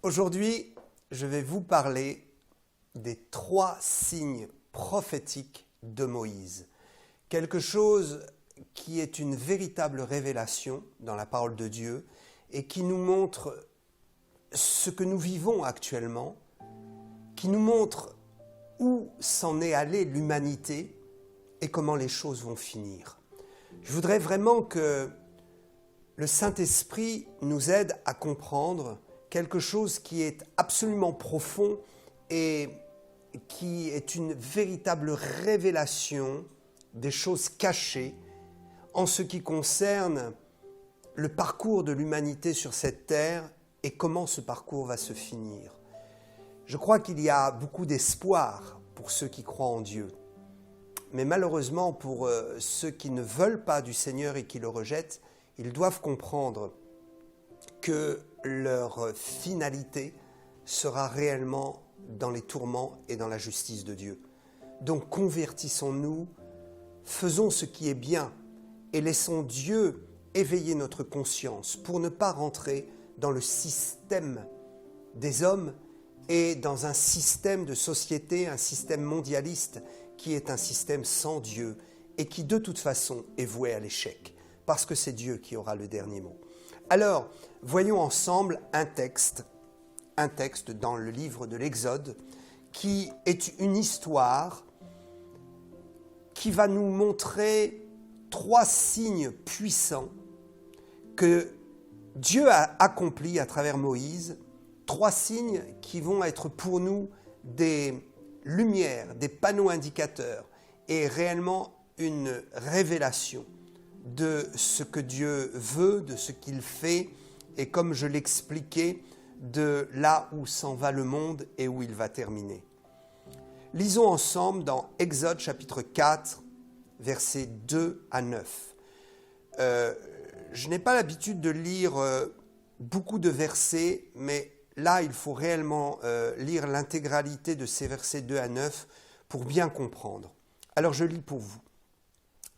Aujourd'hui, je vais vous parler des 3 signes prophétiques de Moïse. Quelque chose qui est une véritable révélation dans la parole de Dieu et qui nous montre ce que nous vivons actuellement, qui nous montre où s'en est allée l'humanité et comment les choses vont finir. Je voudrais vraiment que le Saint-Esprit nous aide à comprendre quelque chose qui est absolument profond et qui est une véritable révélation des choses cachées en ce qui concerne le parcours de l'humanité sur cette terre et comment ce parcours va se finir. Je crois qu'il y a beaucoup d'espoir pour ceux qui croient en Dieu. Mais malheureusement, pour ceux qui ne veulent pas du Seigneur et qui le rejettent, ils doivent comprendre que leur finalité sera réellement dans les tourments et dans la justice de Dieu. Donc convertissons-nous, faisons ce qui est bien et laissons Dieu éveiller notre conscience pour ne pas rentrer dans le système des hommes et dans un système de société, un système mondialiste qui est un système sans Dieu et qui de toute façon est voué à l'échec, parce que c'est Dieu qui aura le dernier mot. Alors, voyons ensemble un texte dans le livre de l'Exode, qui est une histoire qui va nous montrer 3 signes puissants que Dieu a accomplis à travers Moïse, 3 signes qui vont être pour nous des lumières, des panneaux indicateurs et réellement une révélation de ce que Dieu veut, de ce qu'il fait et comme je l'expliquais, de là où s'en va le monde et où il va terminer. Lisons ensemble dans Exode chapitre 4, versets 2 à 9. Je n'ai pas l'habitude de lire beaucoup de versets, mais là, il faut réellement lire l'intégralité de ces versets 2 à 9 pour bien comprendre. Alors, je lis pour vous.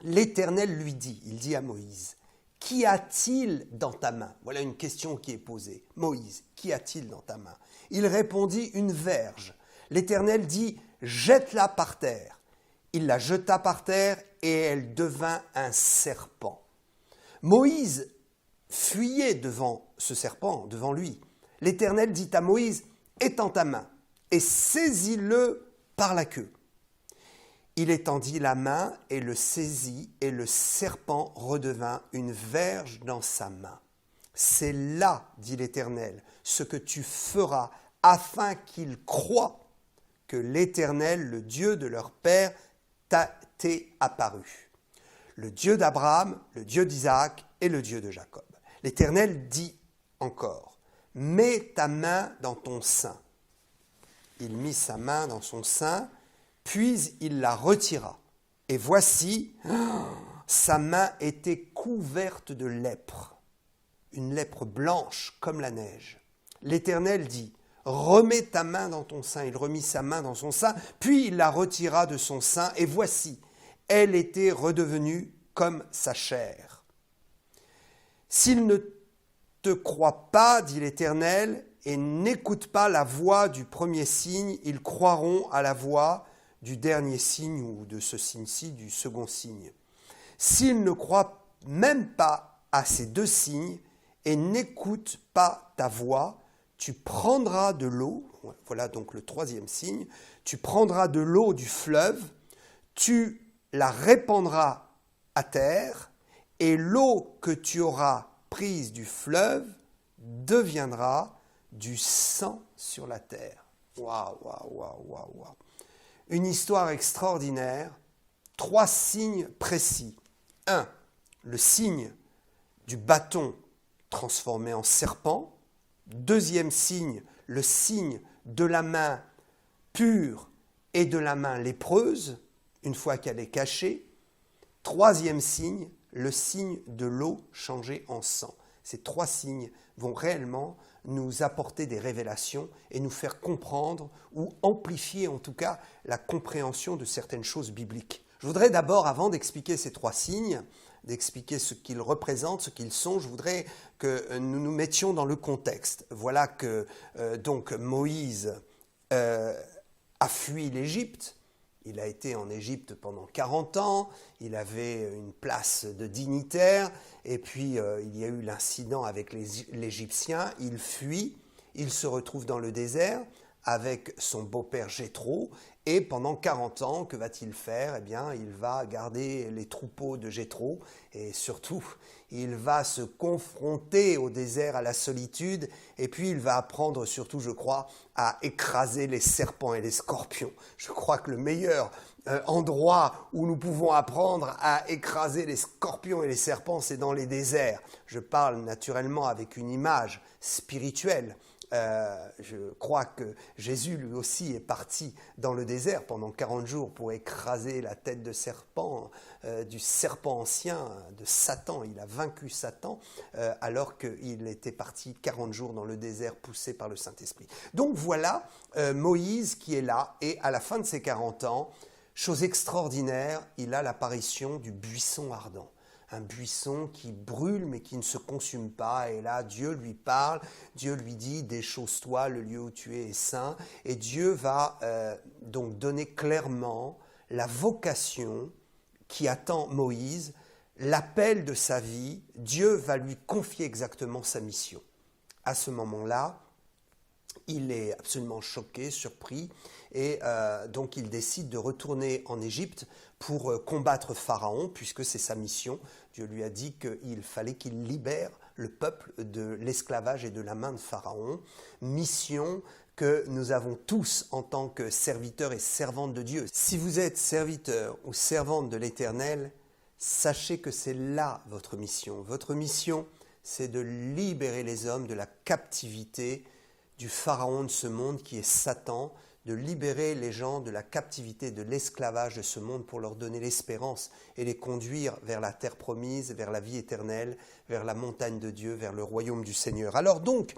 L'Éternel lui dit, il dit à Moïse, « Qu'y a-t-il dans ta main ?» Voilà une question qui est posée. « Moïse, qu'y a-t-il dans ta main ?» Il répondit, « Une verge. » L'Éternel dit, « Jette-la par terre. » Il la jeta par terre et elle devint un serpent. Moïse fuyait devant ce serpent, devant lui. L'Éternel dit à Moïse, « Étends ta main et saisis-le par la queue. » Il étendit la main et le saisit, et le serpent redevint une verge dans sa main. « C'est là, dit l'Éternel, ce que tu feras, afin qu'ils croient que l'Éternel, le Dieu de leur père, t'est apparu. Le Dieu d'Abraham, le Dieu d'Isaac et le Dieu de Jacob. » L'Éternel dit encore, « Mets ta main dans ton sein. » Il mit sa main dans son sein, puis il la retira. Et voici, sa main était couverte de lèpre, une lèpre blanche comme la neige. L'Éternel dit, « Remets ta main dans ton sein. » Il remit sa main dans son sein, puis il la retira de son sein, et voici, elle était redevenue comme sa chair. « S'il ne te croit pas, dit l'Éternel, et n'écoute pas la voix du premier signe, ils croiront à la voix du dernier signe ou de ce signe-ci, du second signe. S'ils ne croient même pas à ces 2 signes et n'écoutent pas ta voix, tu prendras de l'eau, voilà donc le 3e signe, tu prendras de l'eau du fleuve, tu la répandras à terre, et l'eau que tu auras prise du fleuve deviendra du sang sur la terre. Waouh, waouh, waouh, waouh, waouh. Une histoire extraordinaire, 3 signes précis. 1, le signe du bâton transformé en serpent. 2e signe, le signe de la main pure et de la main lépreuse, une fois qu'elle est cachée. 3e signe, le signe de l'eau changée en sang. Ces 3 signes vont réellement nous apporter des révélations et nous faire comprendre ou amplifier en tout cas la compréhension de certaines choses bibliques. Je voudrais d'abord, avant d'expliquer ces 3 signes, d'expliquer ce qu'ils représentent, ce qu'ils sont, je voudrais que nous nous mettions dans le contexte. Voilà que donc Moïse a fui l'Égypte. Il a été en Égypte pendant 40 ans, il avait une place de dignitaire, et puis il y a eu l'incident avec l'Égyptien, il fuit, il se retrouve dans le désert avec son beau-père Jéthro, et pendant 40 ans, que va-t-il faire? Eh bien, il va garder les troupeaux de Jéthro, et surtout, il va se confronter au désert, à la solitude, et puis il va apprendre surtout, je crois, à écraser les serpents et les scorpions. Je crois que le meilleur endroit où nous pouvons apprendre à écraser les scorpions et les serpents, c'est dans les déserts. Je parle naturellement avec une image spirituelle. Je crois que Jésus lui aussi est parti dans le désert pendant 40 jours pour écraser la tête de serpent, du serpent ancien, de Satan. Il a vaincu Satan alors qu'il était parti 40 jours dans le désert poussé par le Saint-Esprit. Donc voilà Moïse qui est là et à la fin de ses 40 ans, chose extraordinaire, il a l'apparition du buisson ardent. Un buisson qui brûle mais qui ne se consume pas. Et là, Dieu lui parle, Dieu lui dit « Déchausse-toi, le lieu où tu es est saint ». Et Dieu va donc donner clairement la vocation qui attend Moïse, l'appel de sa vie. Dieu va lui confier exactement sa mission. À ce moment-là, il est absolument choqué, surpris, et donc il décide de retourner en Égypte pour combattre Pharaon, puisque c'est sa mission. Dieu lui a dit qu'il fallait qu'il libère le peuple de l'esclavage et de la main de Pharaon. Mission que nous avons tous en tant que serviteurs et servantes de Dieu. Si vous êtes serviteur ou servante de l'Éternel, sachez que c'est là votre mission. Votre mission, c'est de libérer les hommes de la captivité du pharaon de ce monde qui est Satan, de libérer les gens de la captivité, de l'esclavage de ce monde pour leur donner l'espérance et les conduire vers la terre promise, vers la vie éternelle, vers la montagne de Dieu, vers le royaume du Seigneur. Alors donc,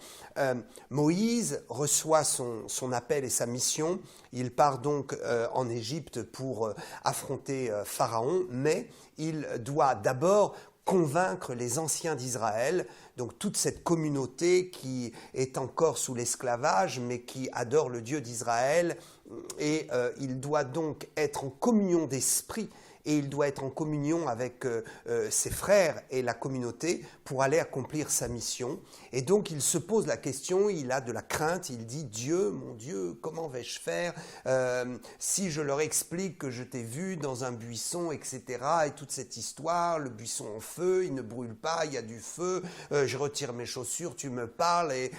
Moïse reçoit son appel et sa mission. Il part donc en Égypte pour affronter Pharaon, mais il doit d'abord convaincre les anciens d'Israël, donc toute cette communauté qui est encore sous l'esclavage, mais qui adore le Dieu d'Israël, et il doit donc être en communion d'esprit, et il doit être en communion avec ses frères et la communauté pour aller accomplir sa mission. Et donc il se pose la question, il a de la crainte, il dit « Dieu, mon Dieu, comment vais-je faire si je leur explique que je t'ai vu dans un buisson, etc. » Et toute cette histoire, le buisson en feu, il ne brûle pas, il y a du feu, je retire mes chaussures, tu me parles, et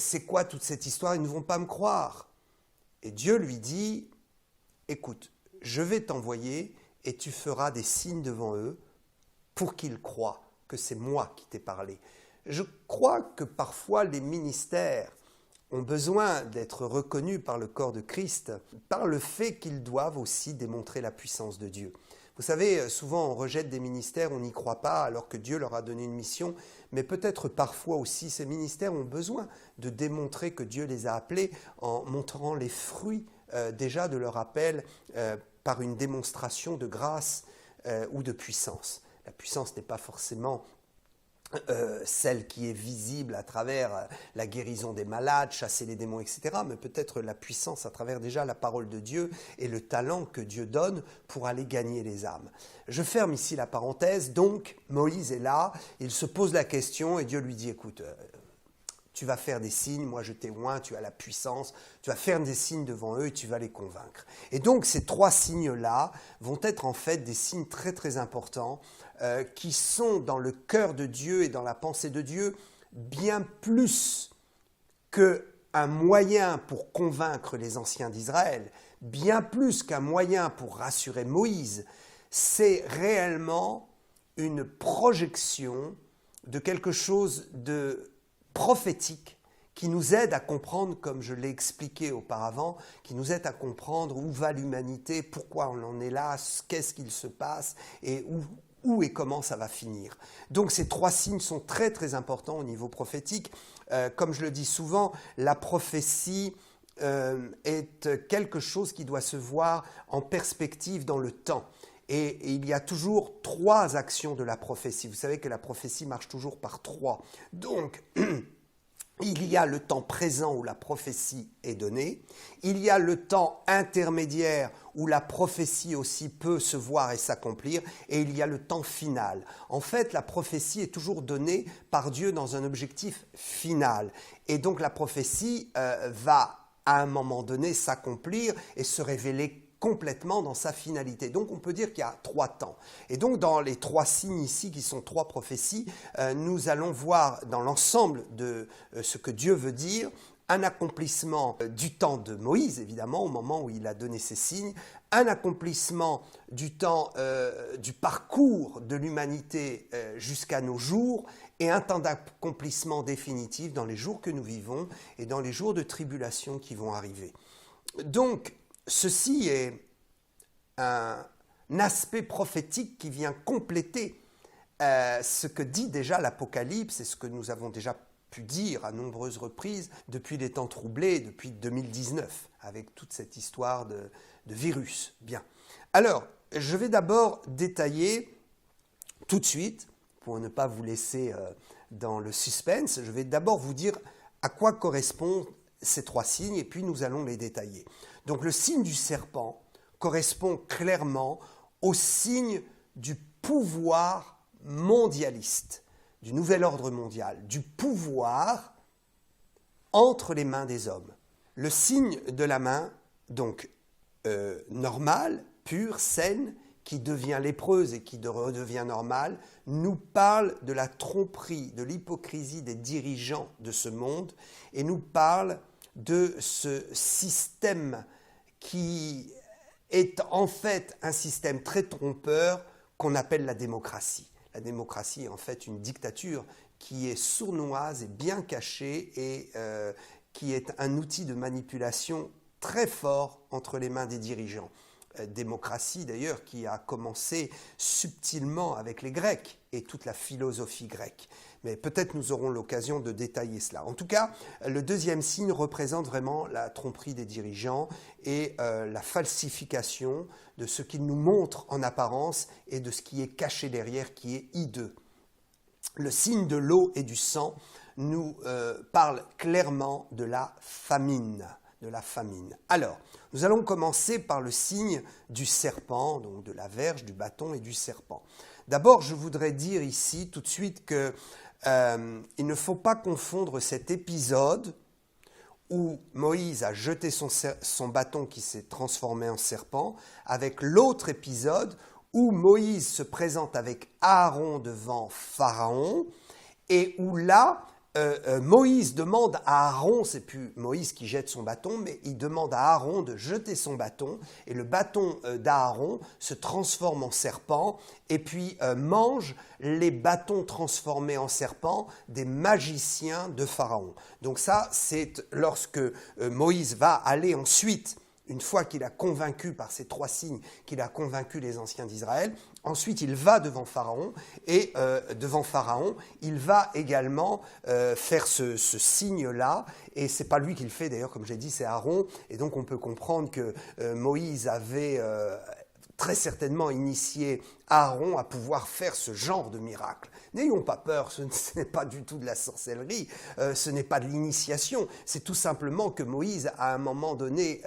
c'est quoi toute cette histoire? Ils ne vont pas me croire. Et Dieu lui dit « Écoute, je vais t'envoyer et tu feras des signes devant eux pour qu'ils croient que c'est moi qui t'ai parlé. » Je crois que parfois les ministères ont besoin d'être reconnus par le corps de Christ, par le fait qu'ils doivent aussi démontrer la puissance de Dieu. Vous savez, souvent on rejette des ministères, on n'y croit pas alors que Dieu leur a donné une mission, mais peut-être parfois aussi ces ministères ont besoin de démontrer que Dieu les a appelés en montrant les fruits déjà de leur appel par une démonstration de grâce ou de puissance. La puissance n'est pas forcément celle qui est visible à travers la guérison des malades, chasser les démons, etc., mais peut-être la puissance à travers déjà la parole de Dieu et le talent que Dieu donne pour aller gagner les âmes. Je ferme ici la parenthèse, donc Moïse est là, il se pose la question et Dieu lui dit « Écoute, tu vas faire des signes, moi je t'ai oint, tu as la puissance, tu vas faire des signes devant eux et tu vas les convaincre. » Et donc ces trois signes-là vont être en fait des signes très très importants qui sont dans le cœur de Dieu et dans la pensée de Dieu bien plus qu'un moyen pour convaincre les anciens d'Israël, bien plus qu'un moyen pour rassurer Moïse. C'est réellement une projection de quelque chose de prophétique qui nous aide à comprendre, comme je l'ai expliqué auparavant, qui nous aide à comprendre où va l'humanité, pourquoi on en est là, qu'est-ce qu'il se passe et où et comment ça va finir. Donc ces trois signes sont très très importants au niveau prophétique. Comme je le dis souvent, la prophétie est quelque chose qui doit se voir en perspective dans le temps. Et il y a toujours 3 actions de la prophétie. Vous savez que la prophétie marche toujours par 3. Donc, il y a le temps présent où la prophétie est donnée, il y a le temps intermédiaire où la prophétie aussi peut se voir et s'accomplir, et il y a le temps final. En fait, la prophétie est toujours donnée par Dieu dans un objectif final. Et donc la prophétie va à un moment donné s'accomplir et se révéler complètement dans sa finalité. Donc on peut dire qu'il y a 3 temps. Et donc dans les 3 signes ici, qui sont 3 prophéties, nous allons voir dans l'ensemble de ce que Dieu veut dire, un accomplissement du temps de Moïse, évidemment, au moment où il a donné ses signes, un accomplissement du temps du parcours de l'humanité jusqu'à nos jours, et un temps d'accomplissement définitif dans les jours que nous vivons et dans les jours de tribulation qui vont arriver. Donc, ceci est un aspect prophétique qui vient compléter ce que dit déjà l'Apocalypse et ce que nous avons déjà pu dire à nombreuses reprises depuis les temps troublés, depuis 2019, avec toute cette histoire de virus. Bien. Alors, je vais d'abord détailler tout de suite, pour ne pas vous laisser dans le suspense, je vais d'abord vous dire à quoi correspondent ces 3 signes et puis nous allons les détailler. Donc le signe du serpent correspond clairement au signe du pouvoir mondialiste, du nouvel ordre mondial, du pouvoir entre les mains des hommes. Le signe de la main, donc normale, pure, saine, qui devient lépreuse et qui redevient normale, nous parle de la tromperie, de l'hypocrisie des dirigeants de ce monde et nous parle de ce système qui est en fait un système très trompeur qu'on appelle la démocratie. La démocratie est en fait une dictature qui est sournoise et bien cachée et qui est un outil de manipulation très fort entre les mains des dirigeants. Démocratie d'ailleurs qui a commencé subtilement avec les Grecs et toute la philosophie grecque. Mais peut-être nous aurons l'occasion de détailler cela. En tout cas, le deuxième signe représente vraiment la tromperie des dirigeants et la falsification de ce qu'ils nous montrent en apparence et de ce qui est caché derrière, qui est hideux. Le signe de l'eau et du sang nous parle clairement de la famine. Alors, nous allons commencer par le signe du serpent, donc de la verge, du bâton et du serpent. D'abord, je voudrais dire ici tout de suite qu'il ne faut pas confondre cet épisode où Moïse a jeté son bâton qui s'est transformé en serpent avec l'autre épisode où Moïse se présente avec Aaron devant Pharaon et où là, Moïse demande à Aaron, c'est plus Moïse qui jette son bâton, mais il demande à Aaron de jeter son bâton, et le bâton d'Aaron se transforme en serpent, et puis mange les bâtons transformés en serpent des magiciens de Pharaon. Donc ça, c'est lorsque Moïse va aller ensuite, une fois qu'il a convaincu par ces 3 signes, qu'il a convaincu les anciens d'Israël, ensuite il va devant Pharaon et devant Pharaon, il va également faire ce signe-là et c'est pas lui qui le fait d'ailleurs, comme j'ai dit, c'est Aaron et donc on peut comprendre que Moïse avait très certainement initié Aaron à pouvoir faire ce genre de miracle. N'ayons pas peur, ce n'est pas du tout de la sorcellerie, ce n'est pas de l'initiation, c'est tout simplement que Moïse, à un moment donné,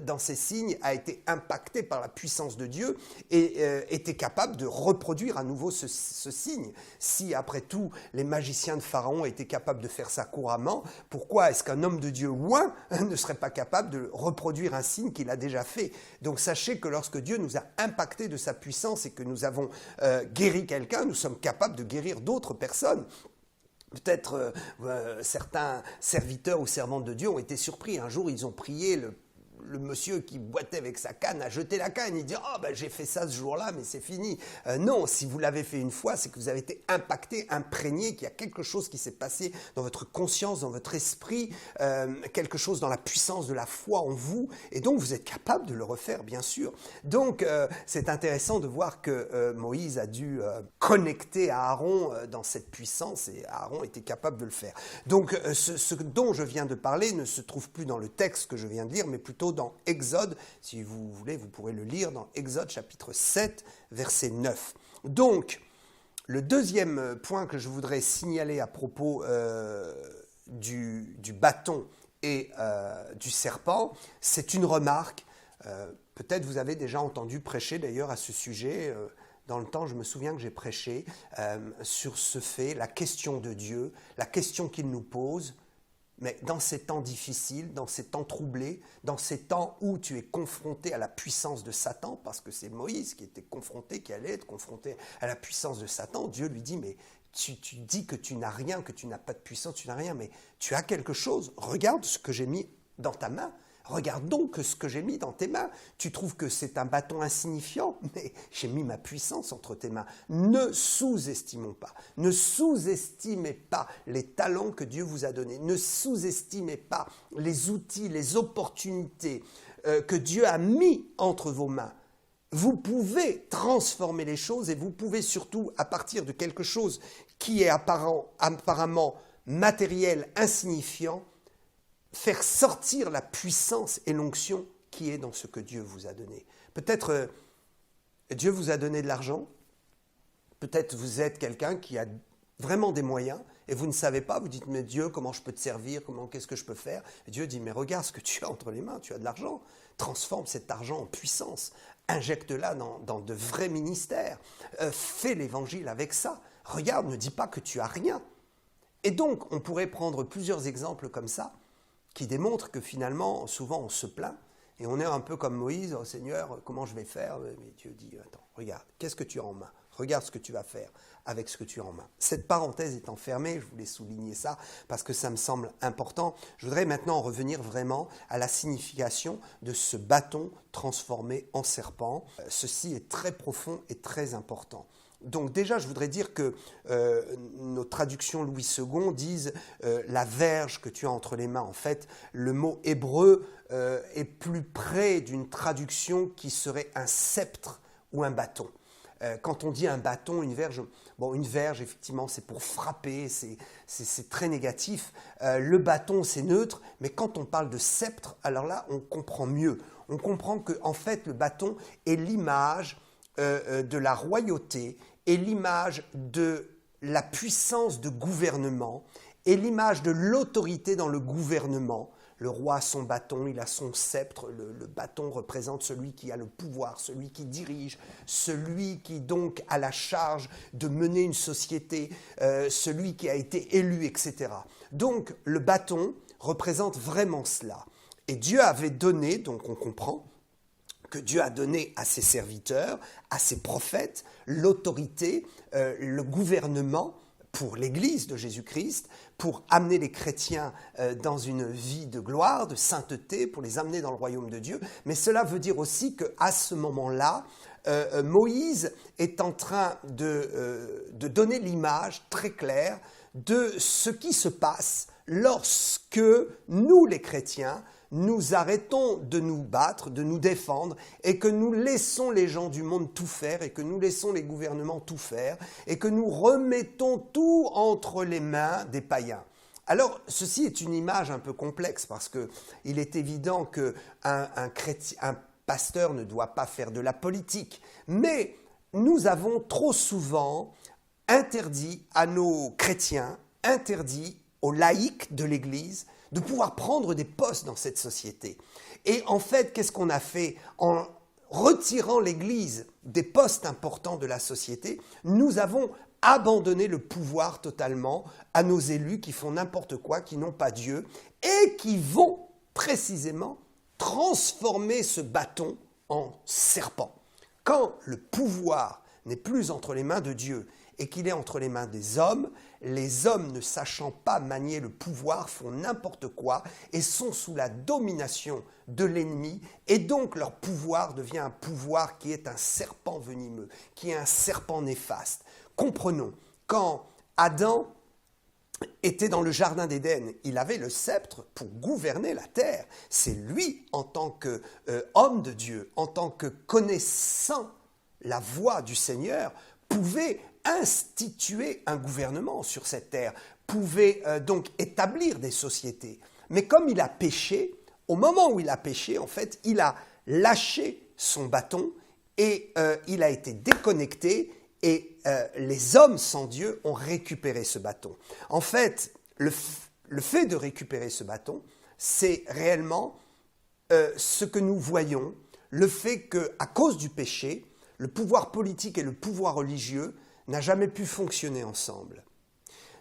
dans ses signes, a été impacté par la puissance de Dieu et était capable de reproduire à nouveau ce signe. Si, après tout, les magiciens de Pharaon étaient capables de faire ça couramment, pourquoi est-ce qu'un homme de Dieu ouin ne serait pas capable de reproduire un signe qu'il a déjà fait? Donc sachez que lorsque Dieu nous a impactés de sa puissance et que nous avons guéri quelqu'un, nous sommes capables de guérir d'autres personnes. Peut-être certains serviteurs ou servantes de Dieu ont été surpris. Un jour, ils ont prié le monsieur qui boitait avec sa canne a jeté la canne. Il dit « Oh, ben, j'ai fait ça ce jour-là, mais c'est fini. » Non, si vous l'avez fait une fois, c'est que vous avez été impacté, imprégné, qu'il y a quelque chose qui s'est passé dans votre conscience, dans votre esprit, quelque chose dans la puissance de la foi en vous, et donc vous êtes capable de le refaire, bien sûr. Donc, c'est intéressant de voir que Moïse a dû connecter à Aaron dans cette puissance, et Aaron était capable de le faire. Donc, ce dont je viens de parler ne se trouve plus dans le texte que je viens de lire, mais plutôt plutôt dans Exode. Si vous voulez, vous pourrez le lire dans Exode chapitre 7, verset 9. Donc, le deuxième point que je voudrais signaler à propos du bâton et du serpent, c'est une remarque. Peut-être vous avez déjà entendu prêcher d'ailleurs à ce sujet. Dans le temps, je me souviens que j'ai prêché sur ce fait, la question de Dieu, la question qu'il nous pose. Mais dans ces temps difficiles, dans ces temps troublés, dans ces temps où tu es confronté à la puissance de Satan, parce que c'est Moïse qui était confronté, qui allait être confronté à la puissance de Satan, Dieu lui dit, mais tu dis que tu n'as rien, que tu n'as pas de puissance, tu n'as rien, mais tu as quelque chose, regarde ce que j'ai mis dans ta main. Regarde donc ce que j'ai mis dans tes mains. Tu trouves que c'est un bâton insignifiant, mais j'ai mis ma puissance entre tes mains. Ne sous-estimons pas, ne sous-estimez pas les talents que Dieu vous a donnés. Ne sous-estimez pas les outils, les opportunités que Dieu a mis entre vos mains. Vous pouvez transformer les choses et vous pouvez surtout, à partir de quelque chose qui est apparemment matériel, insignifiant, faire sortir la puissance et l'onction qui est dans ce que Dieu vous a donné. Peut-être Dieu vous a donné de l'argent, peut-être vous êtes quelqu'un qui a vraiment des moyens et vous ne savez pas, vous dites mais Dieu, comment je peux te servir, qu'est-ce que je peux faire? Et Dieu dit mais regarde ce que tu as entre les mains, tu as de l'argent, transforme cet argent en puissance, injecte-la dans de vrais ministères, fais l'évangile avec ça, regarde, ne dis pas que tu as rien. Et donc on pourrait prendre plusieurs exemples comme ça, qui démontre que finalement, souvent on se plaint, et on est un peu comme Moïse, « Oh Seigneur, comment je vais faire ?» Mais Dieu dit, « Attends, regarde, qu'est-ce que tu as en main? Regarde ce que tu vas faire avec ce que tu as en main. » Cette parenthèse étant fermée, je voulais souligner ça, parce que ça me semble important. Je voudrais maintenant revenir vraiment à la signification de ce bâton transformé en serpent. Ceci est très profond et très important. Donc déjà, je voudrais dire que nos traductions Louis II disent la verge que tu as entre les mains. En fait, le mot hébreu est plus près d'une traduction qui serait un sceptre ou un bâton. Quand on dit un bâton, une verge, effectivement, c'est pour frapper, c'est très négatif. Le bâton, c'est neutre, mais quand on parle de sceptre, alors là, on comprend mieux. On comprend que, en fait, le bâton est l'image de la royauté, est l'image de la puissance de gouvernement, est l'image de l'autorité dans le gouvernement. Le roi a son bâton, il a son sceptre, le bâton représente celui qui a le pouvoir, celui qui dirige, celui qui donc a la charge de mener une société, celui qui a été élu, etc. Donc le bâton représente vraiment cela. Et Dieu avait donné, donc on comprend, que Dieu a donné à ses serviteurs, à ses prophètes, l'autorité, le gouvernement pour l'Église de Jésus-Christ, pour amener les chrétiens dans une vie de gloire, de sainteté, pour les amener dans le royaume de Dieu. Mais cela veut dire aussi qu'à ce moment-là, Moïse est en train de donner l'image très claire de ce qui se passe lorsque nous, les chrétiens, nous arrêtons de nous battre, de nous défendre, et que nous laissons les gens du monde tout faire, et que nous laissons les gouvernements tout faire, et que nous remettons tout entre les mains des païens. Alors, ceci est une image un peu complexe, parce qu'il est évident qu'un pasteur ne doit pas faire de la politique, mais nous avons trop souvent interdit à nos chrétiens, interdit aux laïcs de l'Église, de pouvoir prendre des postes dans cette société. Et en fait, qu'est-ce qu'on a fait? En retirant l'Église des postes importants de la société, nous avons abandonné le pouvoir totalement à nos élus qui font n'importe quoi, qui n'ont pas Dieu, et qui vont précisément transformer ce bâton en serpent. Quand le pouvoir n'est plus entre les mains de Dieu et qu'il est entre les mains des hommes, les hommes ne sachant pas manier le pouvoir font n'importe quoi et sont sous la domination de l'ennemi, et donc leur pouvoir devient un pouvoir qui est un serpent venimeux, qui est un serpent néfaste. Comprenons, quand Adam était dans le jardin d'Éden, il avait le sceptre pour gouverner la terre. C'est lui, en tant qu'homme de Dieu, en tant que connaissant la voix du Seigneur, pouvait instituer un gouvernement sur cette terre, pouvait donc établir des sociétés. Mais comme il a péché, au moment où il a péché, en fait, il a lâché son bâton et il a été déconnecté et les hommes sans Dieu ont récupéré ce bâton. En fait, le fait de récupérer ce bâton, c'est réellement ce que nous voyons, le fait qu'à cause du péché, le pouvoir politique et le pouvoir religieux n'ont jamais pu fonctionner ensemble.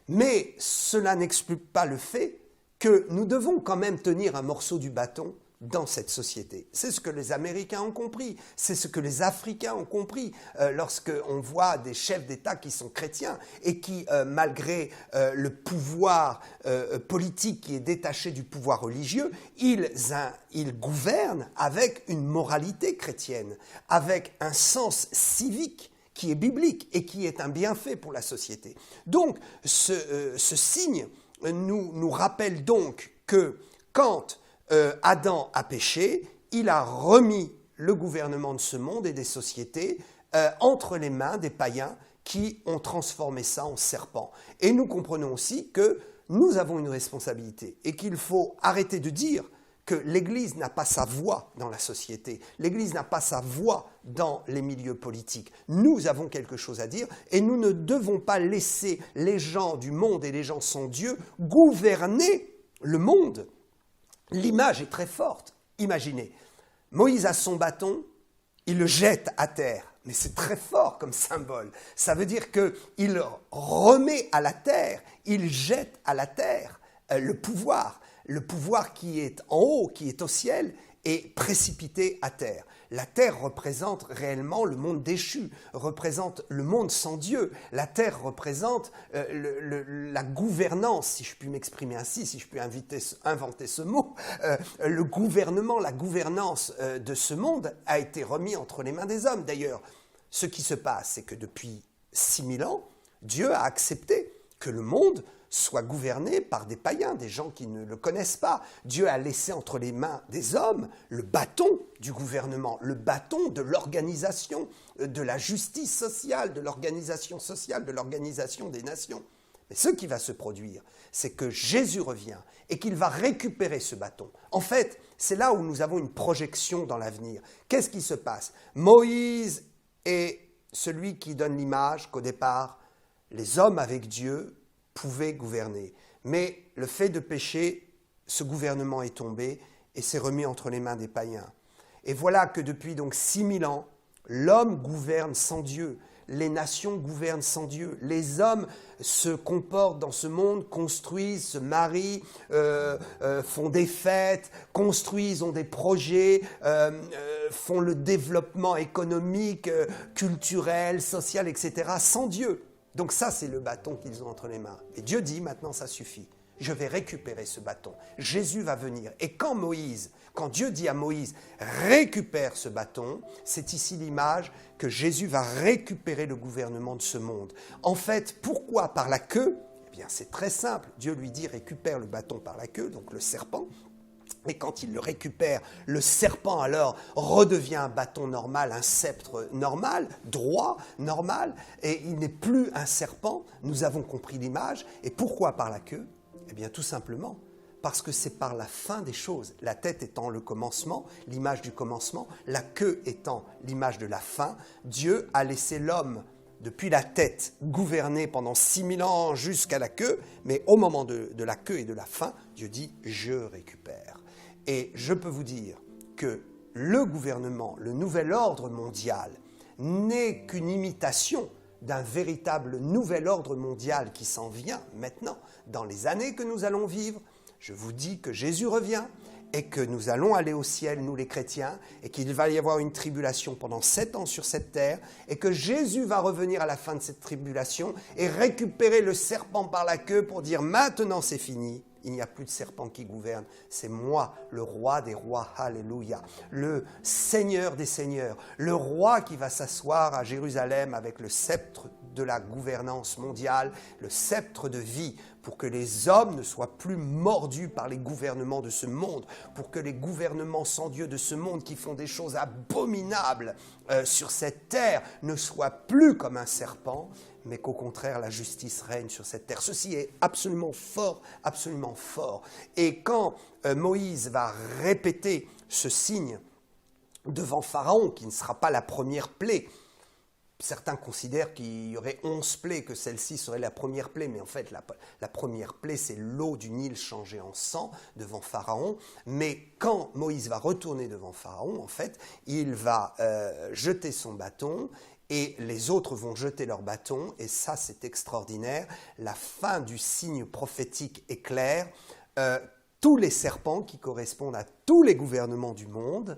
Mais cela n'explique pas le fait que nous devons quand même tenir un morceau du bâton dans cette société. C'est ce que les Américains ont compris, c'est ce que les Africains ont compris lorsqu'on voit des chefs d'État qui sont chrétiens et qui, malgré le pouvoir politique qui est détaché du pouvoir religieux, ils gouvernent avec une moralité chrétienne, avec un sens civique qui est biblique et qui est un bienfait pour la société. Donc, ce signe nous rappelle donc que quand Adam a péché, il a remis le gouvernement de ce monde et des sociétés entre les mains des païens qui ont transformé ça en serpent. Et nous comprenons aussi que nous avons une responsabilité et qu'il faut arrêter de dire que l'Église n'a pas sa voix dans la société, l'Église n'a pas sa voix dans les milieux politiques. Nous avons quelque chose à dire et nous ne devons pas laisser les gens du monde et les gens sans Dieu gouverner le monde. L'image est très forte. Imaginez, Moïse a son bâton, il le jette à terre. Mais c'est très fort comme symbole. Ça veut dire qu'il remet à la terre, il jette à la terre le pouvoir qui est en haut, qui est au ciel, est précipité à terre. La terre représente réellement le monde déchu, représente le monde sans Dieu. La terre représente la gouvernance, si je puis m'exprimer ainsi, si je puis inventer ce mot. Le gouvernement, la gouvernance de ce monde a été remis entre les mains des hommes. D'ailleurs, ce qui se passe, c'est que depuis 6000 ans, Dieu a accepté que le monde soit gouverné par des païens, des gens qui ne le connaissent pas. Dieu a laissé entre les mains des hommes le bâton du gouvernement, le bâton de l'organisation, de la justice sociale, de l'organisation sociale, de l'organisation des nations. Mais ce qui va se produire, c'est que Jésus revient et qu'il va récupérer ce bâton. En fait, c'est là où nous avons une projection dans l'avenir. Qu'est-ce qui se passe? Moïse est celui qui donne l'image qu'au départ, les hommes avec Dieu pouvaient gouverner. Mais le fait de pécher, ce gouvernement est tombé et s'est remis entre les mains des païens. Et voilà que depuis donc 6000 ans, l'homme gouverne sans Dieu, les nations gouvernent sans Dieu, les hommes se comportent dans ce monde, construisent, se marient, font des fêtes, construisent, ont des projets, font le développement économique, culturel, social, etc., sans Dieu. Donc ça, c'est le bâton qu'ils ont entre les mains. Et Dieu dit, maintenant, ça suffit. Je vais récupérer ce bâton. Jésus va venir. Et quand Dieu dit à Moïse, récupère ce bâton, c'est ici l'image que Jésus va récupérer le gouvernement de ce monde. En fait, pourquoi par la queue? Eh bien, c'est très simple. Dieu lui dit, récupère le bâton par la queue, donc le serpent. Et quand il le récupère, le serpent alors redevient un bâton normal, un sceptre normal, droit, normal, et il n'est plus un serpent. Nous avons compris l'image. Et pourquoi par la queue? Eh bien tout simplement parce que c'est par la fin des choses, la tête étant le commencement, l'image du commencement, la queue étant l'image de la fin. Dieu a laissé l'homme depuis la tête gouverner pendant 6000 ans jusqu'à la queue, mais au moment de la queue et de la fin, Dieu dit « je récupère ». Et je peux vous dire que le gouvernement, le nouvel ordre mondial, n'est qu'une imitation d'un véritable nouvel ordre mondial qui s'en vient maintenant, dans les années que nous allons vivre. Je vous dis que Jésus revient et que nous allons aller au ciel, nous les chrétiens, et qu'il va y avoir une tribulation pendant 7 ans sur cette terre, et que Jésus va revenir à la fin de cette tribulation et récupérer le serpent par la queue pour dire « maintenant c'est fini ». Il n'y a plus de serpent qui gouverne, c'est moi, le roi des rois, alléluia, le Seigneur des seigneurs, le roi qui va s'asseoir à Jérusalem avec le sceptre de la gouvernance mondiale, le sceptre de vie, pour que les hommes ne soient plus mordus par les gouvernements de ce monde, pour que les gouvernements sans Dieu de ce monde qui font des choses abominables sur cette terre ne soient plus comme un serpent, mais qu'au contraire la justice règne sur cette terre. Ceci est absolument fort, absolument fort. Et quand Moïse va répéter ce signe devant Pharaon, qui ne sera pas la première plaie. Certains considèrent qu'il y aurait 11 plaies, que celle-ci serait la première plaie, mais en fait la première plaie, c'est l'eau du Nil changée en sang devant Pharaon. Mais quand Moïse va retourner devant Pharaon, en fait, il va jeter son bâton et les autres vont jeter leur bâton, et ça c'est extraordinaire. La fin du signe prophétique est claire. Tous les serpents qui correspondent à tous les gouvernements du monde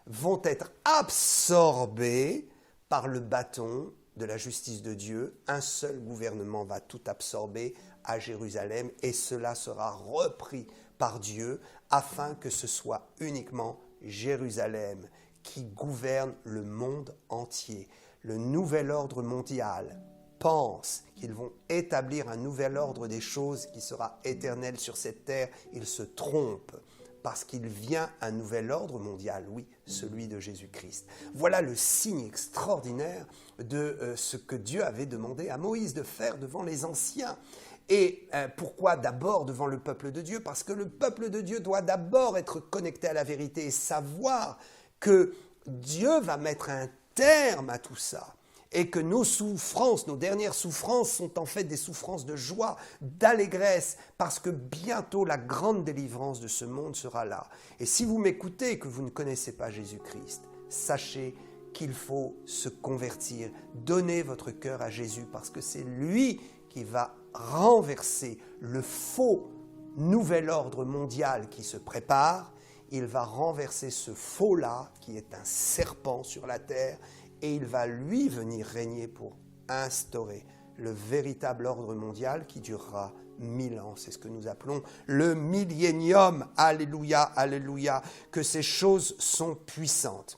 vont être absorbés par le bâton de la justice de Dieu. Un seul gouvernement va tout absorber à Jérusalem et cela sera repris par Dieu afin que ce soit uniquement Jérusalem qui gouverne le monde entier. Le nouvel ordre mondial pense qu'ils vont établir un nouvel ordre des choses qui sera éternel sur cette terre. Ils se trompent. Parce qu'il vient un nouvel ordre mondial, oui, celui de Jésus-Christ. Voilà le signe extraordinaire de ce que Dieu avait demandé à Moïse de faire devant les anciens. Et pourquoi d'abord devant le peuple de Dieu? Parce que le peuple de Dieu doit d'abord être connecté à la vérité et savoir que Dieu va mettre un terme à tout ça. Et que nos souffrances, nos dernières souffrances sont en fait des souffrances de joie, d'allégresse, parce que bientôt la grande délivrance de ce monde sera là. Et si vous m'écoutez et que vous ne connaissez pas Jésus-Christ, sachez qu'il faut se convertir, donner votre cœur à Jésus, parce que c'est lui qui va renverser le faux nouvel ordre mondial qui se prépare. Il va renverser ce faux-là, qui est un serpent sur la terre, et il va lui venir régner pour instaurer le véritable ordre mondial qui durera 1000 ans. C'est ce que nous appelons le millénium. Alléluia, alléluia, que ces choses sont puissantes.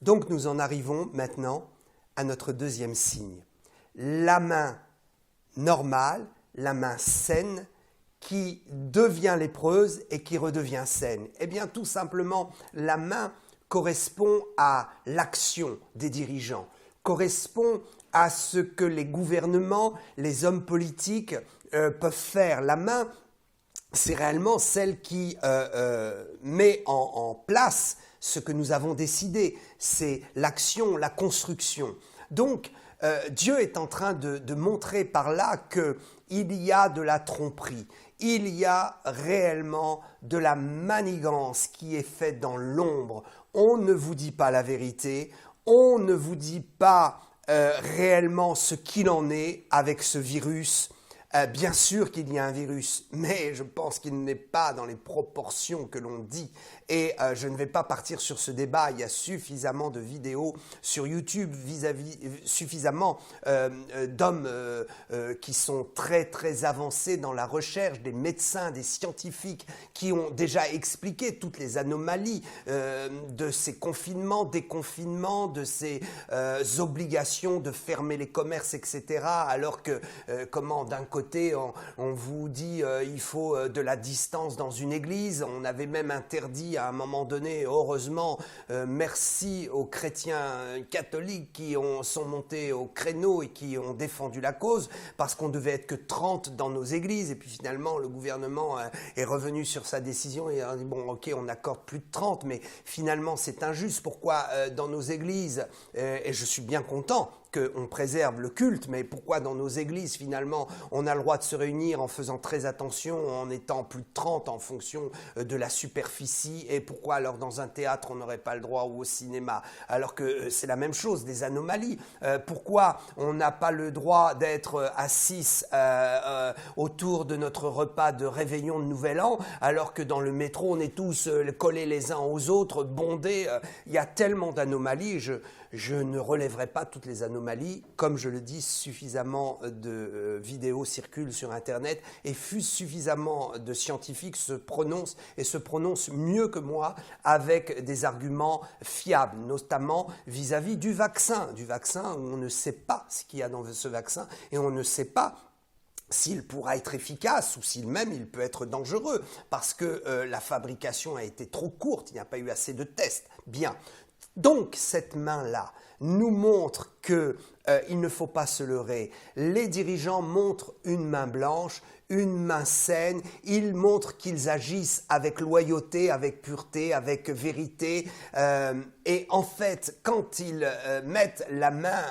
Donc nous en arrivons maintenant à notre deuxième signe. La main normale, la main saine, qui devient lépreuse et qui redevient saine. Eh bien tout simplement, la main correspond à l'action des dirigeants, correspond à ce que les gouvernements, les hommes politiques peuvent faire. La main, c'est réellement celle qui met en place ce que nous avons décidé. C'est l'action, la construction. Donc, Dieu est en train de montrer par là qu'il y a de la tromperie. Il y a réellement de la manigance qui est faite dans l'ombre. On ne vous dit pas la vérité, on ne vous dit pas réellement ce qu'il en est avec ce virus. Bien sûr qu'il y a un virus, mais je pense qu'il n'est pas dans les proportions que l'on dit. Et je ne vais pas partir sur ce débat. Il y a suffisamment de vidéos sur YouTube, suffisamment d'hommes qui sont très très avancés dans la recherche, des médecins, des scientifiques qui ont déjà expliqué toutes les anomalies de ces confinements, déconfinements, de ces obligations de fermer les commerces, etc. Alors que, d'un côté, on vous dit il faut de la distance dans une église. On avait même interdit à un moment donné, heureusement, merci aux chrétiens catholiques qui sont montés au créneau et qui ont défendu la cause, parce qu'on devait être que 30 dans nos églises. Et puis finalement, le gouvernement est revenu sur sa décision et a dit bon, ok, on accorde plus de 30, mais finalement c'est injuste. Pourquoi dans nos églises, et je suis bien content qu'on préserve le culte, mais pourquoi dans nos églises, finalement, on a le droit de se réunir en faisant très attention, en étant plus de 30 en fonction de la superficie, et pourquoi alors dans un théâtre, on n'aurait pas le droit, ou au cinéma, alors que c'est la même chose, des anomalies. Pourquoi on n'a pas le droit d'être à 6 autour de notre repas de réveillon de Nouvel An, alors que dans le métro, on est tous collés les uns aux autres, bondés. Il y a tellement d'anomalies. Je ne relèverai pas toutes les anomalies. Comme je le dis, suffisamment de vidéos circulent sur Internet et suffisamment de scientifiques se prononcent et se prononcent mieux que moi avec des arguments fiables, notamment vis-à-vis du vaccin où on ne sait pas ce qu'il y a dans ce vaccin et on ne sait pas s'il pourra être efficace ou s'il même il peut être dangereux parce que la fabrication a été trop courte, il n'y a pas eu assez de tests. Bien. Donc cette main-là nous montre qu'il ne faut pas se leurrer. Les dirigeants montrent une main blanche, une main saine, ils montrent qu'ils agissent avec loyauté, avec pureté, avec vérité. Et en fait, quand ils mettent la main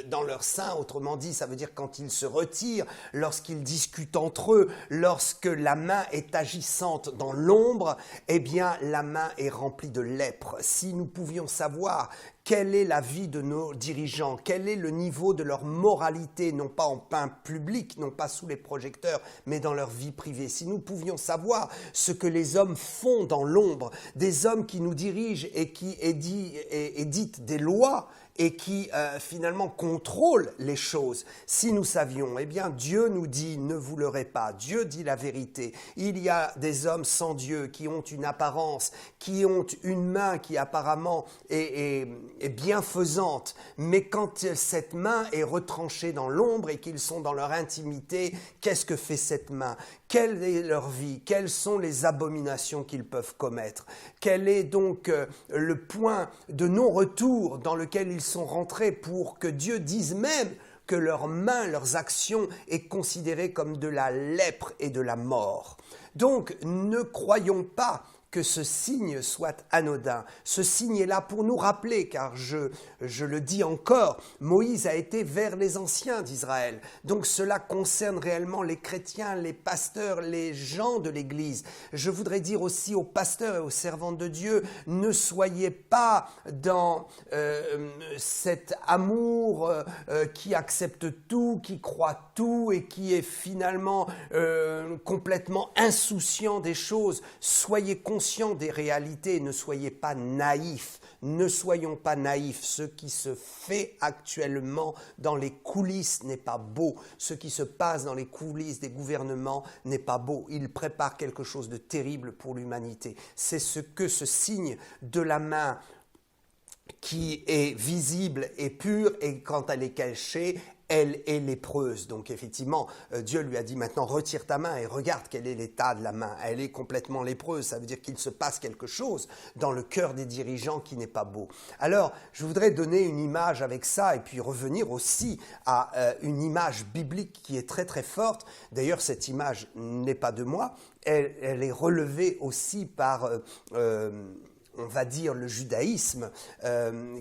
dans leur sein, autrement dit, ça veut dire quand ils se retirent, lorsqu'ils discutent entre eux, lorsque la main est agissante dans l'ombre, eh bien la main est remplie de lèpre. Si nous pouvions savoir quelle est la vie de nos dirigeants, quel est le niveau de leur moralité, non pas en plein public, non pas sous les projecteurs, mais dans leur vie privée. Si nous pouvions savoir ce que les hommes font dans l'ombre, des hommes qui nous dirigent et qui éditent des lois et qui finalement contrôlent les choses. Si nous savions, eh bien Dieu nous dit « ne vous leurrez pas », Dieu dit la vérité. Il y a des hommes sans Dieu qui ont une apparence, qui ont une main qui apparemment est bienfaisante, mais quand cette main est retranchée dans l'ombre et qu'ils sont dans leur intimité, qu'est-ce que fait cette main ? Quelle est leur vie? Quelles sont les abominations qu'ils peuvent commettre? Quel est donc le point de non-retour dans lequel ils sont rentrés pour que Dieu dise même que leurs mains, leurs actions est considérées comme de la lèpre et de la mort? Donc, ne croyons pas que ce signe soit anodin. Ce signe est là pour nous rappeler, car je le dis encore, Moïse a été vers les anciens d'Israël. Donc cela concerne réellement les chrétiens, les pasteurs, les gens de l'Église. Je voudrais dire aussi aux pasteurs et aux servants de Dieu, ne soyez pas dans cet amour qui accepte tout, qui croit tout et qui est finalement complètement insouciant des choses. Soyez conscients des réalités, ne soyez pas naïfs, ne soyons pas naïfs. Ce qui se fait actuellement dans les coulisses n'est pas beau, ce qui se passe dans les coulisses des gouvernements n'est pas beau, il prépare quelque chose de terrible pour l'humanité. C'est ce que ce signe de la main qui est visible et pure, et quand elle est cachée, elle est lépreuse. Donc effectivement, Dieu lui a dit maintenant retire ta main et regarde quel est l'état de la main. Elle est complètement lépreuse, ça veut dire qu'il se passe quelque chose dans le cœur des dirigeants qui n'est pas beau. Alors, je voudrais donner une image avec ça et puis revenir aussi à une image biblique qui est très très forte. D'ailleurs, cette image n'est pas de moi, elle est relevée aussi par on va dire le judaïsme,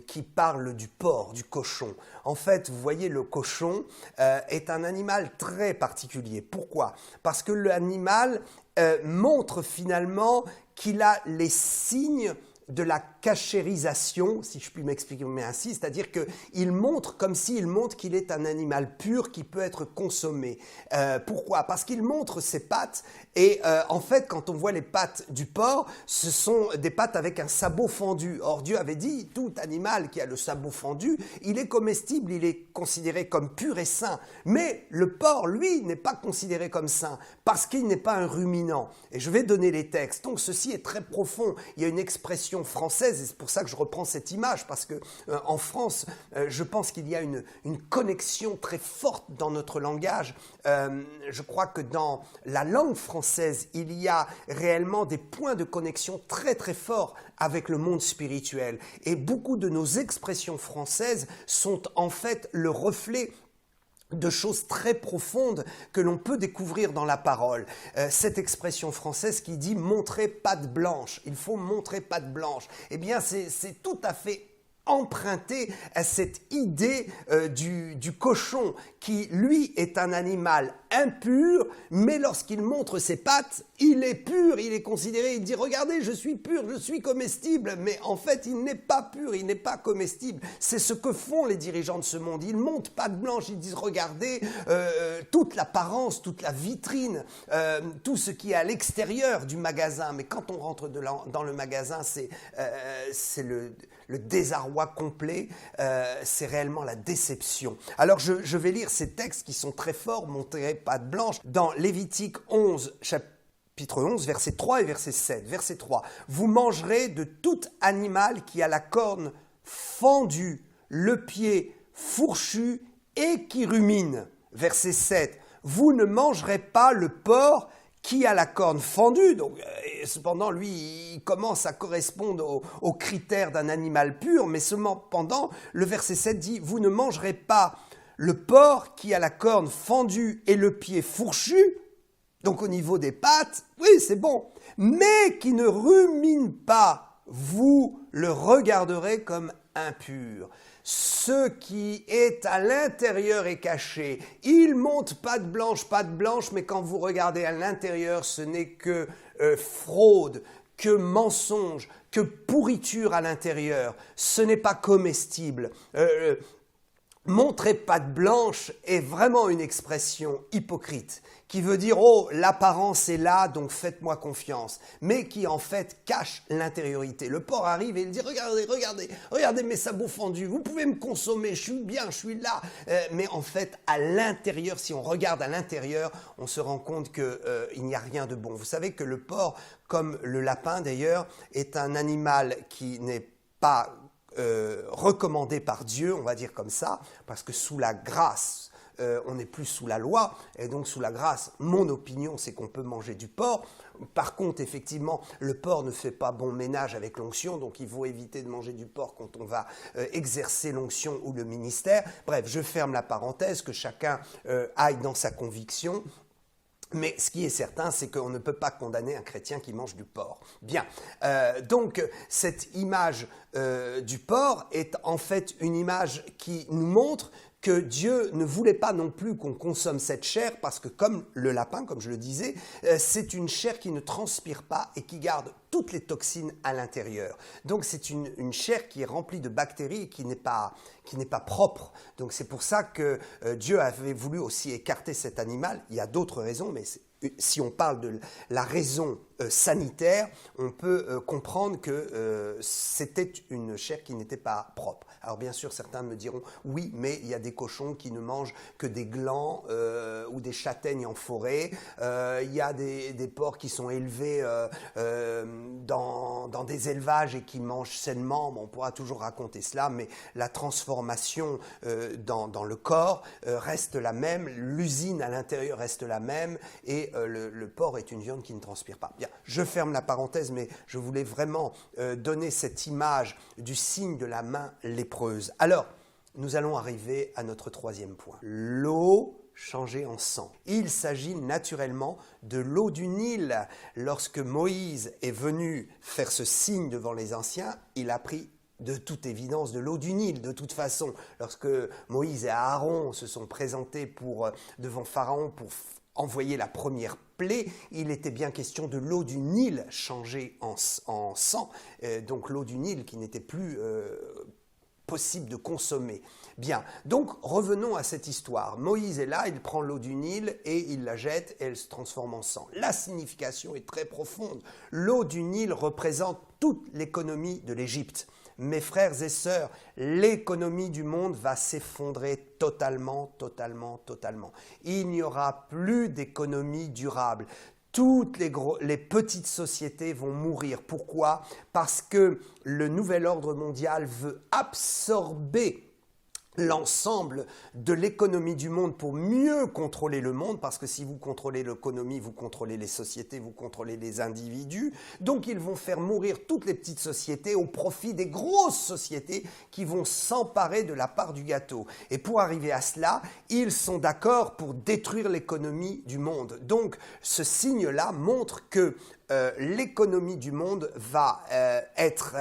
qui parle du porc, du cochon. En fait, vous voyez, le cochon est un animal très particulier. Pourquoi ? Parce que l'animal montre finalement qu'il a les signes de la cachérisation, si je puis m'exprimer ainsi, c'est-à-dire qu'il montre comme s'il montre qu'il est un animal pur qui peut être consommé. Pourquoi ? Parce qu'il montre ses pattes et en fait, quand on voit les pattes du porc, ce sont des pattes avec un sabot fendu. Or, Dieu avait dit, tout animal qui a le sabot fendu, il est comestible, il est considéré comme pur et sain. Mais le porc, lui, n'est pas considéré comme sain parce qu'il n'est pas un ruminant. Et je vais donner les textes. Donc, ceci est très profond. Il y a une expression française, et c'est pour ça que je reprends cette image, parce que en France, je pense qu'il y a une connexion très forte dans notre langage. Je crois que dans la langue française, il y a réellement des points de connexion très très forts avec le monde spirituel. Et beaucoup de nos expressions françaises sont en fait le reflet de choses très profondes que l'on peut découvrir dans la parole. Cette expression française qui dit « montrer patte blanche », il faut montrer patte blanche, eh bien c'est tout à fait emprunté à cette idée du cochon qui, lui, est un animal impur, mais lorsqu'il montre ses pattes, il est pur, il est considéré, il dit regardez, je suis pur, je suis comestible, mais en fait il n'est pas pur, il n'est pas comestible. C'est ce que font les dirigeants de ce monde, ils montent patte blanche, ils disent regardez toute l'apparence, toute la vitrine, tout ce qui est à l'extérieur du magasin, mais quand on rentre dans le magasin, c'est le désarroi complet, c'est réellement la déception. Alors je vais lire ces textes qui sont très forts, montés patte blanche, dans Lévitique 11, chapitre 11, verset 3 et verset 7. Verset 3. « Vous mangerez de tout animal qui a la corne fendue, le pied fourchu et qui rumine. » Verset 7. « Vous ne mangerez pas le porc qui a la corne fendue. » Donc, cependant, lui, il commence à correspondre aux critères d'un animal pur, mais cependant, le verset 7 dit « Vous ne mangerez pas le porc qui a la corne fendue et le pied fourchu. » Donc au niveau des pattes, oui, c'est bon. Mais qui ne rumine pas, vous le regarderez comme impur. Ce qui est à l'intérieur est caché. Il monte patte blanche, mais quand vous regardez à l'intérieur, ce n'est que fraude, que mensonge, que pourriture à l'intérieur. Ce n'est pas comestible. Montrer patte blanche est vraiment une expression hypocrite qui veut dire « Oh, l'apparence est là, donc faites-moi confiance », mais qui en fait cache l'intériorité. Le porc arrive et il dit « Regardez mes sabots fendus, vous pouvez me consommer, je suis bien, je suis là ». Mais en fait, à l'intérieur, si on regarde à l'intérieur, on se rend compte qu'il n'y a rien de bon. Vous savez que le porc, comme le lapin d'ailleurs, est un animal qui n'est pas recommandé par Dieu, on va dire comme ça, parce que sous la grâce, on n'est plus sous la loi, et donc sous la grâce, mon opinion, c'est qu'on peut manger du porc. Par contre, effectivement, le porc ne fait pas bon ménage avec l'onction, donc il faut éviter de manger du porc quand on va exercer l'onction ou le ministère. Bref, je ferme la parenthèse, que chacun aille dans sa conviction. Mais ce qui est certain, c'est qu'on ne peut pas condamner un chrétien qui mange du porc. Bien, donc cette image du porc est en fait une image qui nous montre que Dieu ne voulait pas non plus qu'on consomme cette chair parce que comme le lapin, comme je le disais, c'est une chair qui ne transpire pas et qui garde toutes les toxines à l'intérieur. Donc c'est une chair qui est remplie de bactéries et qui n'est pas propre. Donc c'est pour ça que Dieu avait voulu aussi écarter cet animal. Il y a d'autres raisons, mais si on parle de la raison sanitaire, on peut comprendre que c'était une chair qui n'était pas propre. Alors bien sûr, certains me diront, oui, mais il y a des cochons qui ne mangent que des glands ou des châtaignes en forêt. Il y a des porcs qui sont élevés dans des élevages et qui mangent sainement. Bon, on pourra toujours raconter cela, mais la transformation dans le corps reste la même, l'usine à l'intérieur reste la même et le porc est une viande qui ne transpire pas. Bien, je ferme la parenthèse, mais je voulais vraiment donner cette image du signe de la main lépreuse. Alors, nous allons arriver à notre troisième point. L'eau changée en sang. Il s'agit naturellement de l'eau du Nil. Lorsque Moïse est venu faire ce signe devant les anciens, il a pris de toute évidence de l'eau du Nil. De toute façon, lorsque Moïse et Aaron se sont présentés devant Pharaon pour envoyer la première plaie, il était bien question de l'eau du Nil changée en sang, donc l'eau du Nil qui n'était plus possible de consommer. Bien, donc revenons à cette histoire. Moïse est là, il prend l'eau du Nil et il la jette et elle se transforme en sang. La signification est très profonde. L'eau du Nil représente toute l'économie de l'Égypte. Mes frères et sœurs, l'économie du monde va s'effondrer totalement. Il n'y aura plus d'économie durable. Toutes les petites sociétés vont mourir. Pourquoi ? Parce que le nouvel ordre mondial veut absorber l'ensemble de l'économie du monde pour mieux contrôler le monde, parce que si vous contrôlez l'économie, vous contrôlez les sociétés, vous contrôlez les individus. Donc ils vont faire mourir toutes les petites sociétés au profit des grosses sociétés qui vont s'emparer de la part du gâteau. Et pour arriver à cela, ils sont d'accord pour détruire l'économie du monde. Donc ce signe-là montre que l'économie du monde va être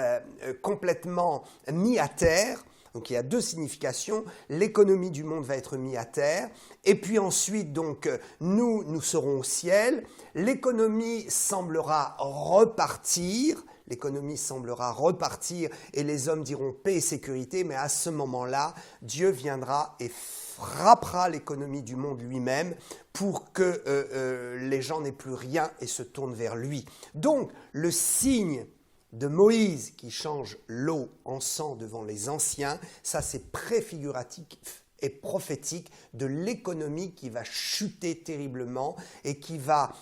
complètement mise à terre. Donc il y a deux significations. L'économie du monde va être mise à terre. Et puis ensuite, donc, nous serons au ciel. L'économie semblera repartir. L'économie semblera repartir et les hommes diront paix et sécurité. Mais à ce moment-là, Dieu viendra et frappera l'économie du monde lui-même pour que les gens n'aient plus rien et se tournent vers lui. Donc, le signe de Moïse qui change l'eau en sang devant les anciens, ça c'est préfiguratif et prophétique de l'économie qui va chuter terriblement et qui va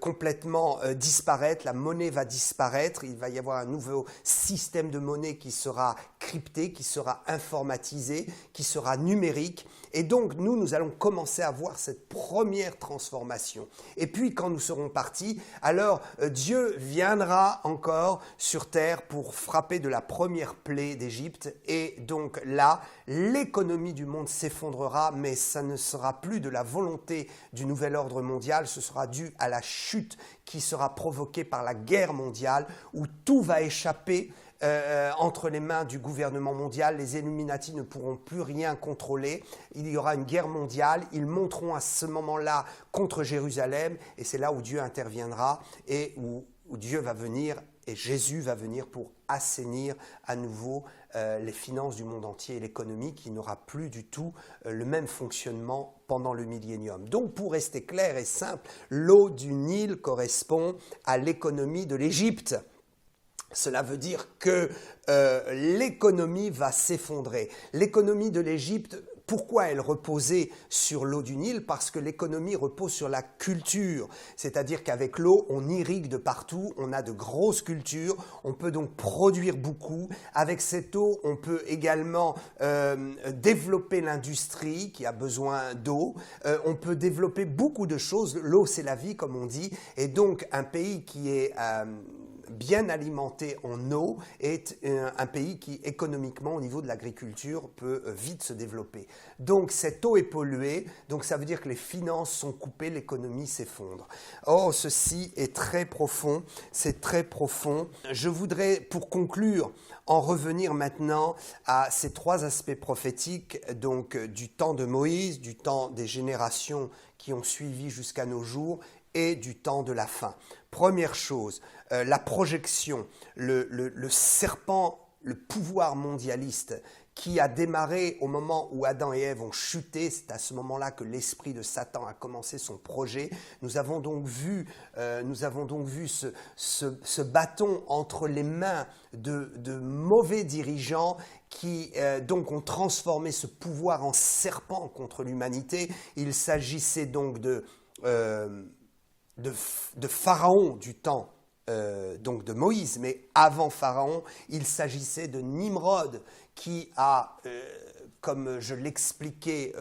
complètement disparaître. La monnaie va disparaître, il va y avoir un nouveau système de monnaie qui sera crypté, qui sera informatisé, qui sera numérique. Et donc nous allons commencer à voir cette première transformation. Et puis quand nous serons partis, alors Dieu viendra encore sur terre pour frapper de la première plaie d'Égypte. Et donc là, l'économie du monde s'effondrera, mais ça ne sera plus de la volonté du nouvel ordre mondial, ce sera dû à la chute qui sera provoquée par la guerre mondiale, où tout va échapper entre les mains du gouvernement mondial. Les Illuminati ne pourront plus rien contrôler. Il y aura une guerre mondiale. Ils monteront à ce moment-là contre Jérusalem, et c'est là où Dieu interviendra et où Dieu va venir et Jésus va venir pour assainir à nouveau les finances du monde entier et l'économie qui n'aura plus du tout le même fonctionnement pendant le millénium. Donc pour rester clair et simple, l'eau du Nil correspond à l'économie de l'Égypte. Cela veut dire que l'économie va s'effondrer. L'économie de l'Égypte, pourquoi elle reposait sur l'eau du Nil? Parce que l'économie repose sur la culture. C'est-à-dire qu'avec l'eau, on irrigue de partout, on a de grosses cultures, on peut donc produire beaucoup. Avec cette eau, on peut également développer l'industrie qui a besoin d'eau. On peut développer beaucoup de choses. L'eau, c'est la vie, comme on dit. Et donc, un pays qui est bien alimenté en eau est un pays qui économiquement au niveau de l'agriculture peut vite se développer. Donc cette eau est polluée, donc ça veut dire que les finances sont coupées, l'économie s'effondre. Oh, ceci est très profond, c'est très profond. Je voudrais pour conclure en revenir maintenant à ces trois aspects prophétiques, donc du temps de Moïse, du temps des générations qui ont suivi jusqu'à nos jours et du temps de la fin. Première chose, la projection, le serpent, le pouvoir mondialiste qui a démarré au moment où Adam et Ève ont chuté, c'est à ce moment-là que l'esprit de Satan a commencé son projet. Nous avons donc vu ce bâton entre les mains de mauvais dirigeants qui donc ont transformé ce pouvoir en serpent contre l'humanité. Il s'agissait donc de Pharaon du temps donc de Moïse, mais avant Pharaon, il s'agissait de Nimrod qui a, comme je l'expliquais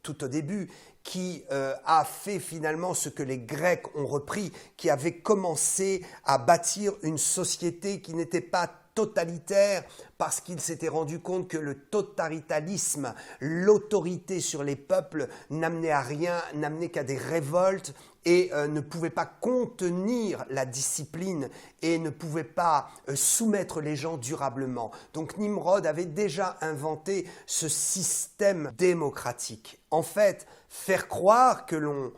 tout au début, qui a fait finalement ce que les Grecs ont repris, qui avait commencé à bâtir une société qui n'était pas totalitaire parce qu'il s'était rendu compte que le totalitarisme, l'autorité sur les peuples n'amenait à rien, n'amenait qu'à des révoltes et ne pouvait pas contenir la discipline et ne pouvait pas soumettre les gens durablement. Donc Nimrod avait déjà inventé ce système démocratique. En fait, faire croire que l'on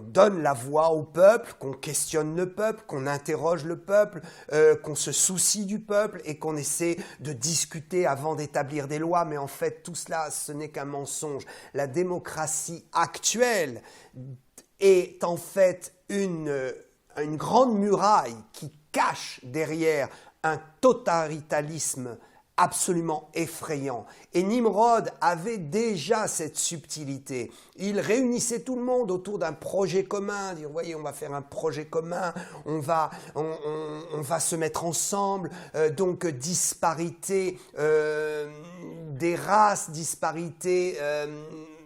donne la voix au peuple, qu'on questionne le peuple, qu'on interroge le peuple, qu'on se soucie du peuple et qu'on essaie de discuter avant d'établir des lois. Mais en fait, tout cela, ce n'est qu'un mensonge. La démocratie actuelle est en fait une grande muraille qui cache derrière un totalitarisme absolument effrayant. Et Nimrod avait déjà cette subtilité. Il réunissait tout le monde autour d'un projet commun, dire voyez, on va faire un projet commun, on va se mettre ensemble, donc disparité des races, disparité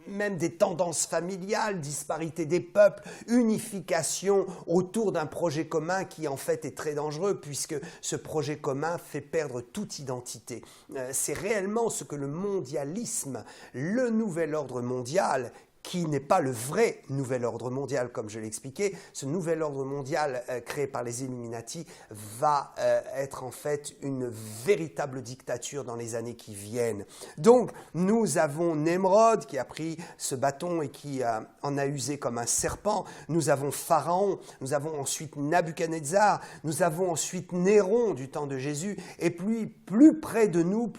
même des tendances familiales, disparité des peuples, unification autour d'un projet commun qui en fait est très dangereux puisque ce projet commun fait perdre toute identité. C'est réellement ce que le mondialisme, le nouvel ordre mondial qui n'est pas le vrai nouvel ordre mondial, comme je l'ai expliqué. Ce nouvel ordre mondial créé par les Illuminati va être en fait une véritable dictature dans les années qui viennent. Donc, nous avons Nemrod qui a pris ce bâton et qui en a usé comme un serpent. Nous avons Pharaon, nous avons ensuite Nabuchodonosor, nous avons ensuite Néron du temps de Jésus, et puis plus près de nous,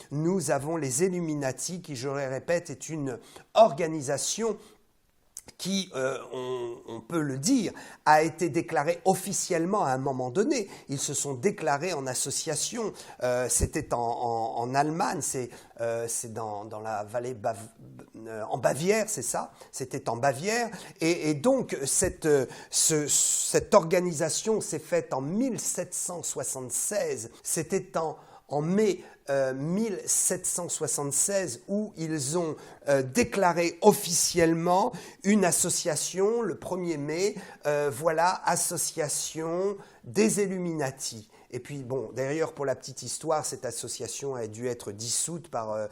nous avons les Illuminati qui, je le répète, est une organisation qui, on peut le dire, a été déclarée officiellement à un moment donné. Ils se sont déclarés en association. C'était en Allemagne, c'est dans la vallée en Bavière, c'est ça. C'était en Bavière. Et donc, cette organisation s'est faite en 1776. C'était en mai 1776 où ils ont déclaré officiellement une association, le 1er mai, voilà, association des Illuminati. Et puis, bon, d'ailleurs, pour la petite histoire, cette association a dû être dissoute par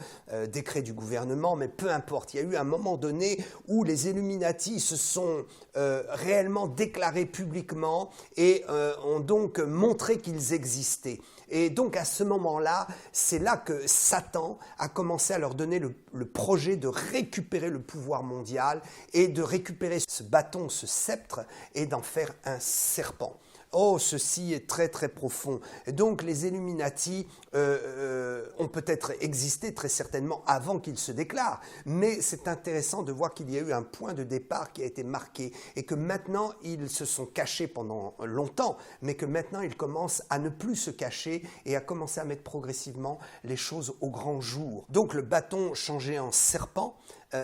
décret du gouvernement, mais peu importe. Il y a eu un moment donné où les Illuminati se sont réellement déclarés publiquement et ont donc montré qu'ils existaient. Et donc, à ce moment-là, c'est là que Satan a commencé à leur donner le projet de récupérer le pouvoir mondial et de récupérer ce bâton, ce sceptre, et d'en faire un serpent. Oh, ceci est très très profond. Et donc les Illuminati ont peut-être existé très certainement avant qu'ils se déclarent, mais c'est intéressant de voir qu'il y a eu un point de départ qui a été marqué et que maintenant ils se sont cachés pendant longtemps, mais que maintenant ils commencent à ne plus se cacher et à commencer à mettre progressivement les choses au grand jour. Donc le bâton changé en serpent,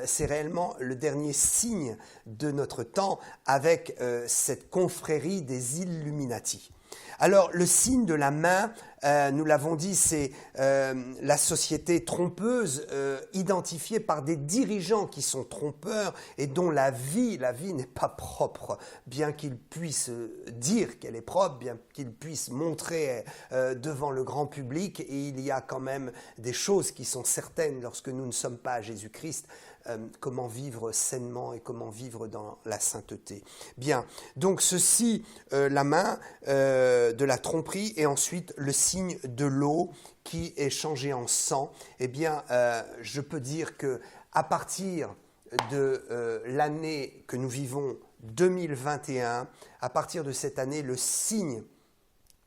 c'est réellement le dernier signe de notre temps avec cette confrérie des Illuminati. Alors, le signe de la main, nous l'avons dit, c'est la société trompeuse identifiée par des dirigeants qui sont trompeurs et dont la vie n'est pas propre, bien qu'ils puissent dire qu'elle est propre, bien qu'ils puissent montrer devant le grand public. Et il y a quand même des choses qui sont certaines lorsque nous ne sommes pas à Jésus-Christ, comment vivre sainement et comment vivre dans la sainteté. Bien, donc ceci, la main de la tromperie, et ensuite le signe de l'eau qui est changé en sang. Eh bien, je peux dire que à partir de l'année que nous vivons, 2021, à partir de cette année, le signe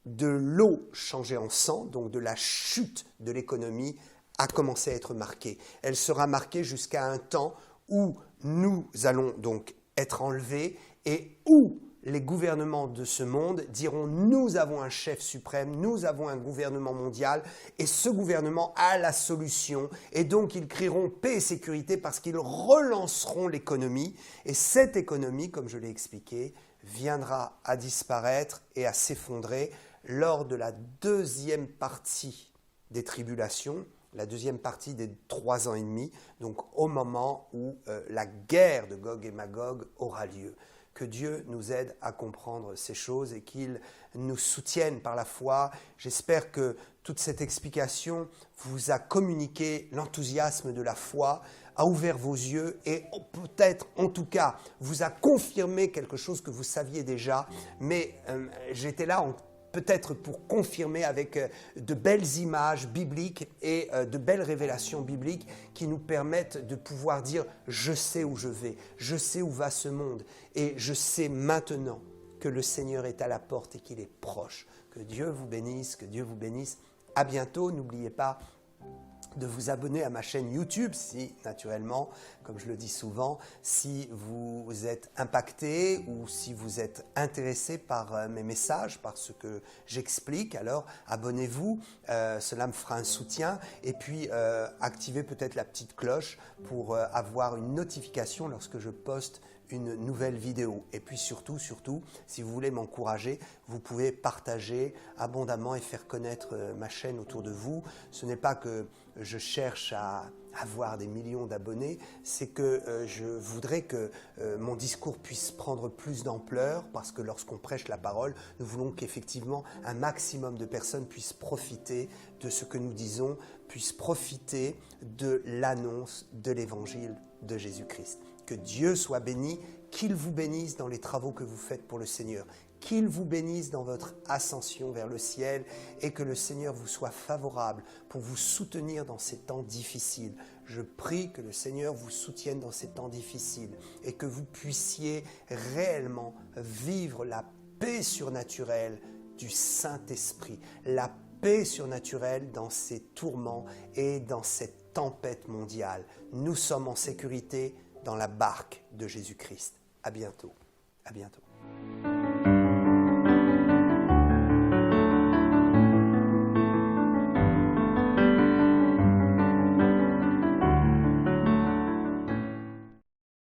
de l'eau changée en sang, donc de la chute de l'économie, a commencé à être marquée. Elle sera marquée jusqu'à un temps où nous allons donc être enlevés et où les gouvernements de ce monde diront « nous avons un chef suprême, nous avons un gouvernement mondial et ce gouvernement a la solution » et donc ils crieront paix et sécurité parce qu'ils relanceront l'économie et cette économie, comme je l'ai expliqué, viendra à disparaître et à s'effondrer lors de la deuxième partie des tribulations, la deuxième partie des 3 ans et demi, donc au moment où la guerre de Gog et Magog aura lieu. Que Dieu nous aide à comprendre ces choses et qu'il nous soutienne par la foi. J'espère que toute cette explication vous a communiqué l'enthousiasme de la foi, a ouvert vos yeux et peut-être, en tout cas, vous a confirmé quelque chose que vous saviez déjà, mais j'étais là peut-être pour confirmer avec de belles images bibliques et de belles révélations bibliques qui nous permettent de pouvoir dire « je sais où je vais, je sais où va ce monde et je sais maintenant que le Seigneur est à la porte et qu'il est proche ». Que Dieu vous bénisse, que Dieu vous bénisse. À bientôt, n'oubliez pas de vous abonner à ma chaîne YouTube si, naturellement, comme je le dis souvent, si vous êtes impacté ou si vous êtes intéressé par mes messages, par ce que j'explique, alors abonnez-vous, cela me fera un soutien et puis activez peut-être la petite cloche pour avoir une notification lorsque je poste une nouvelle vidéo. Et puis surtout, si vous voulez m'encourager, vous pouvez partager abondamment et faire connaître ma chaîne autour de vous. Ce n'est pas que je cherche à avoir des millions d'abonnés, c'est que je voudrais que mon discours puisse prendre plus d'ampleur, parce que lorsqu'on prêche la parole, nous voulons qu'effectivement un maximum de personnes puissent profiter de ce que nous disons, puissent profiter de l'annonce de l'évangile de Jésus-Christ. Que Dieu soit béni, qu'il vous bénisse dans les travaux que vous faites pour le Seigneur, qu'il vous bénisse dans votre ascension vers le ciel et que le Seigneur vous soit favorable pour vous soutenir dans ces temps difficiles. Je prie que le Seigneur vous soutienne dans ces temps difficiles et que vous puissiez réellement vivre la paix surnaturelle du Saint-Esprit, la paix surnaturelle dans ces tourments et dans cette tempête mondiale. Nous sommes en sécurité dans la barque de Jésus-Christ. À bientôt. À bientôt.